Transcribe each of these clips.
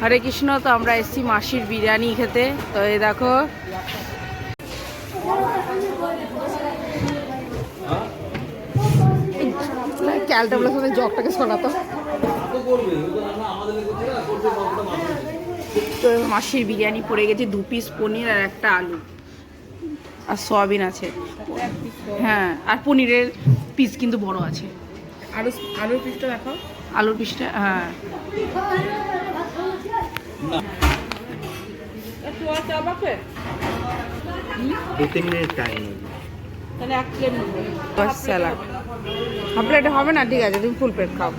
হরে কৃষ্ণ। তো আমরা এসেছি মাসির বিরিয়ানি খেতে। তো এই দেখো ক্যালটাবলার সাথে জগটাকে সরাতো। তো মাসির বিরিয়ানি পড়ে গেছে 2 পিস পনির আর একটা আলু আর সয়াবিন আছে। হ্যাঁ, আর পনিরের পিস কিন্তু বড় আছে। আলুর পিসটা দেখাও। আলুর পিসটা হ্যাঁ। স্যালাড হাফ প্লেটে হবে না, ঠিক আছে তুমি ফুল প্লেট খাও।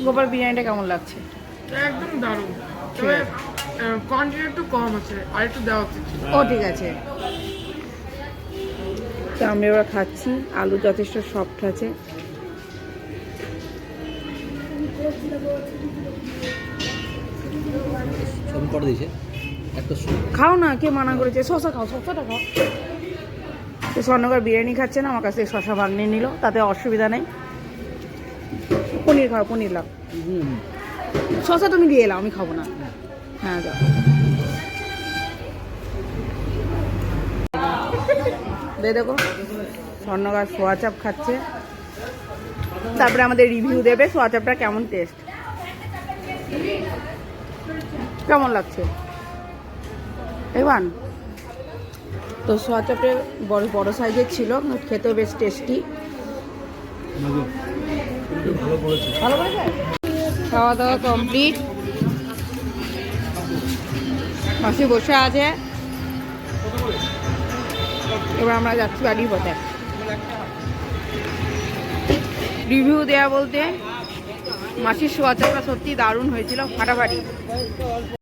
গোপাল বিরিয়ানিটা কেমন লাগছে? একদম দারুণ, কোয়ান্টিটি একটু কম আছে, আর একটু দেওয়া উচিত ছিল। ও ঠিক আছে। তো আমি এবার খাচ্ছি। আলু যথেষ্ট সফট আছে। খাও না, কে মানা করেছে? শসা খাও, শসাটা খাও। তো স্বর্ণকার বিরিয়ানি খাচ্ছে না, আমার কাছ থেকে শসা ভাগ নিয়ে নিল, তাতে অসুবিধা নেই। পনির খাও, পনির লাও। শসা তুমি দিয়ে এলাও, আমি খাবো না। হ্যাঁ যাও। দেখো স্বর্ণকার সোয়া চাপ খাচ্ছে, তারপরে আমাদের রিভিউ দেবে সোয়া চাপটা কেমন টেস্ট, কেমন লাগছে। এবার তো সোয়া চাপটা বড় বড় সাইজের ছিল, খেতেও বেশ টেস্টি। ভালো করেছে। খাওয়া দাওয়া কমপ্লিট, মাসি বসে আছে। এবার আমরা যাচ্ছি বাড়ির পথে। রিভিউ দেওয়া বলতে মাসির সোয়া চাপটা সত্যি দারুণ হয়েছিল, ফাটাফাটি।